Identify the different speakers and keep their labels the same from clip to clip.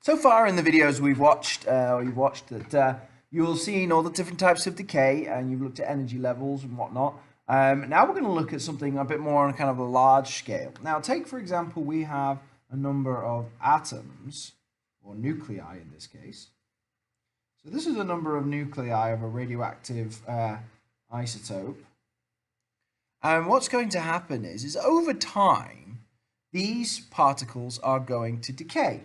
Speaker 1: So far in the videos we've watched, that you've seen all the different types of decay, and you've looked at energy levels and whatnot. Now we're going to look at something a bit more on kind of a large scale. Now take, for example, we have a number of atoms, or nuclei in this case. So this is a number of nuclei of a radioactive isotope. And what's going to happen is over time, these particles are going to decay.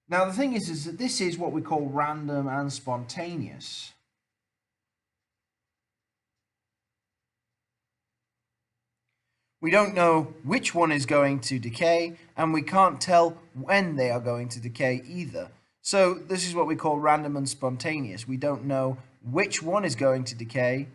Speaker 1: Now the thing is that this is what we call random and spontaneous. We don't know which one is going to decay, and we can't tell when they are going to decay either. So this is what we call random and spontaneous. We don't know which one is going to decay,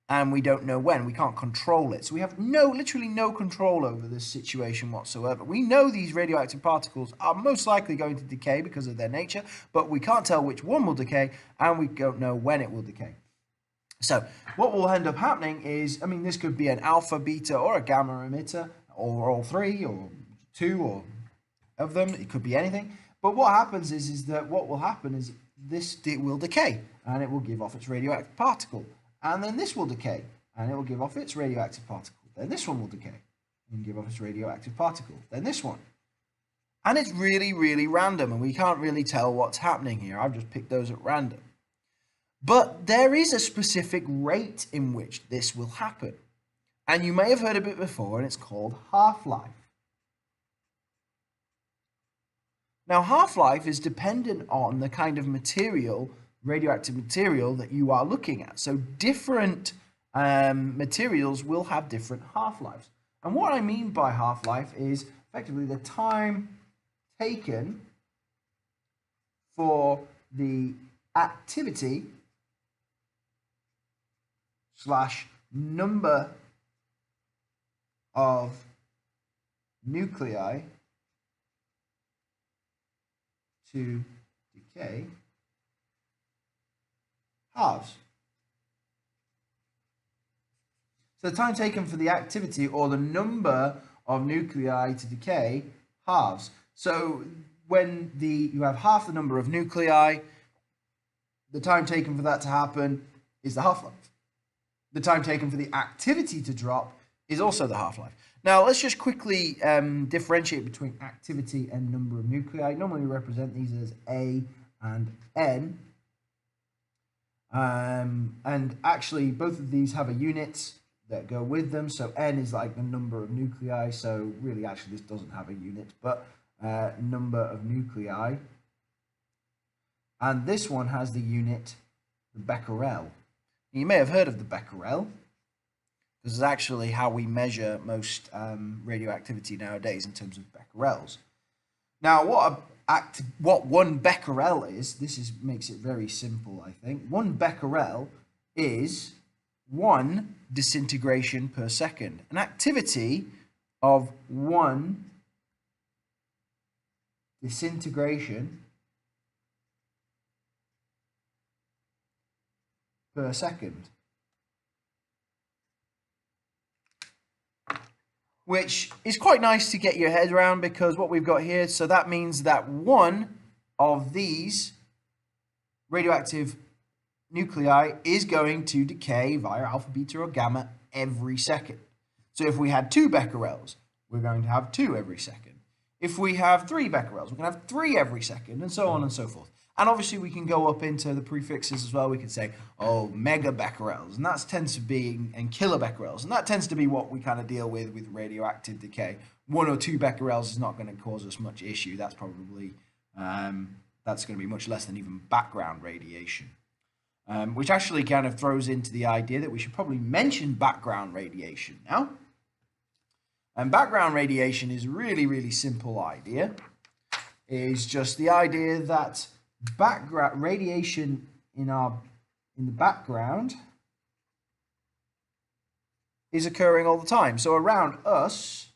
Speaker 1: and we don't know when. We can't control it. So we have literally no control over this situation whatsoever. We know these radioactive particles are most likely going to decay because of their nature, but we can't tell which one will decay, and we don't know when it will decay. So what will end up happening is, this could be an alpha, beta, or a gamma emitter, or all three, or two, or of them. It could be anything. But what happens is that what will happen is it will decay, and it will give off its radioactive particle. And then this will decay, and it will give off its radioactive particle. Then this one will decay and give off its radioactive particle. Then this one. And it's really, really random, and we can't really tell what's happening here. I've just picked those at random. But there is a specific rate in which this will happen. And you may have heard of it before, and it's called half-life. Now, half-life is dependent on the kind of material, radioactive material, that you are looking at. So different materials will have different half-lives. And what I mean by half-life is effectively the time taken for the activity / number of nuclei to decay halves. So the time taken for the activity or the number of nuclei to decay halves. So when you have half the number of nuclei, the time taken for that to happen is the half-life. The time taken for the activity to drop is also the half-life. Now let's just quickly differentiate between activity and number of nuclei. Normally we represent these as A and N. And actually both of these have a unit that go with them. So N is like the number of nuclei. So really actually this doesn't have a unit, but number of nuclei. And this one has the unit, the becquerel. You may have heard of the becquerel. This is actually how we measure most radioactivity nowadays in terms of becquerels. Now, what one becquerel is, makes it very simple, I think. One becquerel is 1 disintegration per second. An activity of 1 disintegration per second. Which is quite nice to get your head around, because what we've got here, so that means that one of these radioactive nuclei is going to decay via alpha, beta, or gamma every second. So if we had 2 becquerels, we're going to have 2 every second. If we have 3 becquerels, we're going to have 3 every second, and so on and so forth. And obviously we can go up into the prefixes as well. We could say, oh, megabecquerels, and that tends to be, and kilobecquerels, and that tends to be what we kind of deal with radioactive decay. 1 or 2 becquerels is not going to cause us much issue. That's probably, that's going to be much less than even background radiation. Which actually kind of throws into the idea that we should probably mention background radiation now. And background radiation is a really, really simple idea. It's just the idea that background radiation in the background is occurring all the time. So around us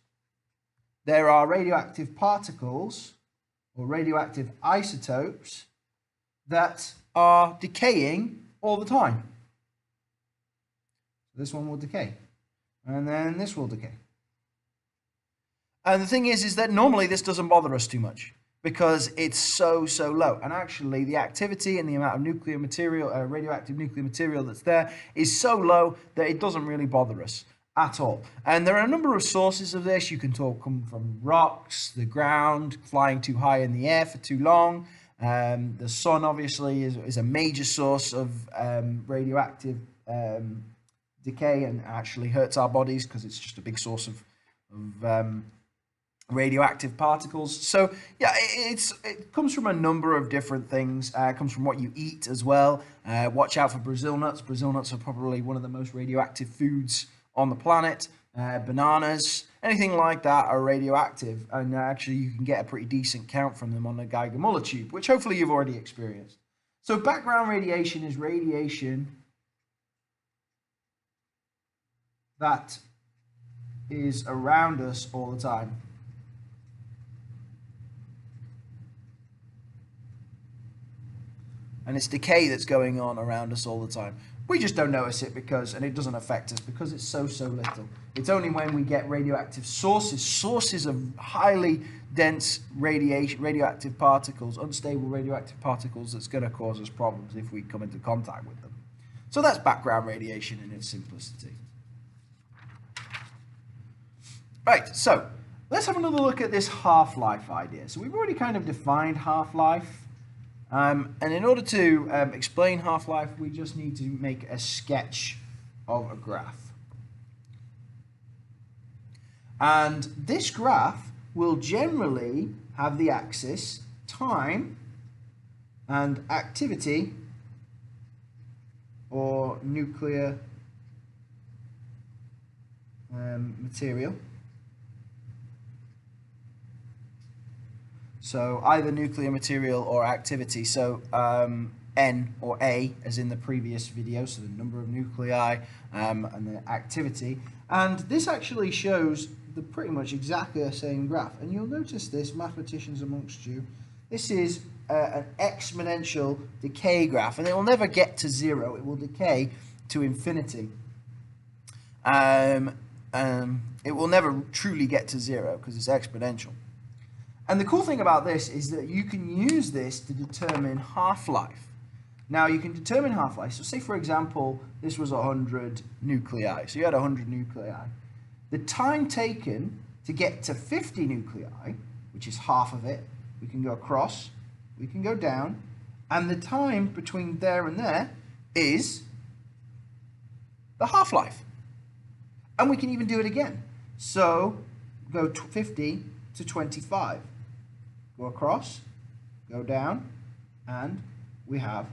Speaker 1: there are radioactive particles or radioactive isotopes that are decaying all the time. This one will decay, and then this will decay. And the thing is that normally this doesn't bother us too much, because it's so low. And actually the activity and the amount of nuclear material, radioactive nuclear material that's there is so low that it doesn't really bother us at all. And there are a number of sources of this. You can come from rocks, the ground, flying too high in the air for too long. The sun obviously is a major source of radioactive decay, and actually hurts our bodies because it's just a big source of radioactive particles. So yeah, it comes from a number of different things. It comes from what you eat as well. Watch out for Brazil nuts. Brazil nuts are probably one of the most radioactive foods on the planet. Bananas, anything like that are radioactive, and actually you can get a pretty decent count from them on a Geiger-Müller tube, which hopefully you've already experienced. So background radiation is radiation that is around us all the time. And it's decay that's going on around us all the time. We just don't notice it and it doesn't affect us because it's so little. It's only when we get radioactive sources of highly dense radioactive particles, unstable radioactive particles, that's going to cause us problems if we come into contact with them. So that's background radiation in its simplicity. Right, so let's have another look at this half-life idea. So we've already kind of defined half-life. And in order to explain half-life, we just need to make a sketch of a graph. And this graph will generally have the axis time and activity, or nuclear material. So either nuclear material or activity. So N or A, as in the previous video, so the number of nuclei and the activity. And this actually shows pretty much exactly the same graph. And you'll notice this, mathematicians amongst you, this is an exponential decay graph, and it will never get to zero. It will decay to infinity. It will never truly get to zero because it's exponential. And the cool thing about this is that you can use this to determine half-life. Now you can determine half-life. So say for example, this was 100 nuclei. So you had 100 nuclei. The time taken to get to 50 nuclei, which is half of it, we can go across, we can go down, and the time between there and there is the half-life. And we can even do it again. So go 50 to 25. Go across, go down, and we have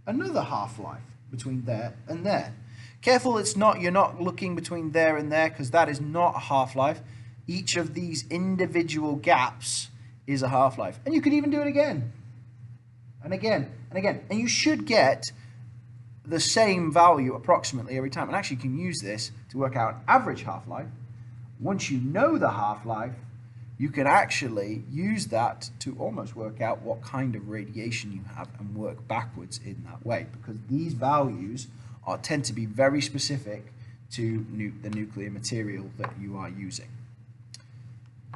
Speaker 1: another half-life between there and there. Careful, you're not looking between there and there, because that is not a half-life. Each of these individual gaps is a half-life. And you could even do it again, and again, and again. And you should get the same value approximately every time. And actually you can use this to work out an average half-life. Once you know the half-life, you can actually use that to almost work out what kind of radiation you have and work backwards in that way, because these values tend to be very specific to the nuclear material that you are using.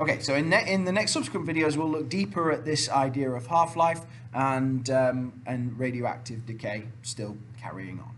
Speaker 1: Okay, so in the next subsequent videos, we'll look deeper at this idea of half-life and radioactive decay, still carrying on.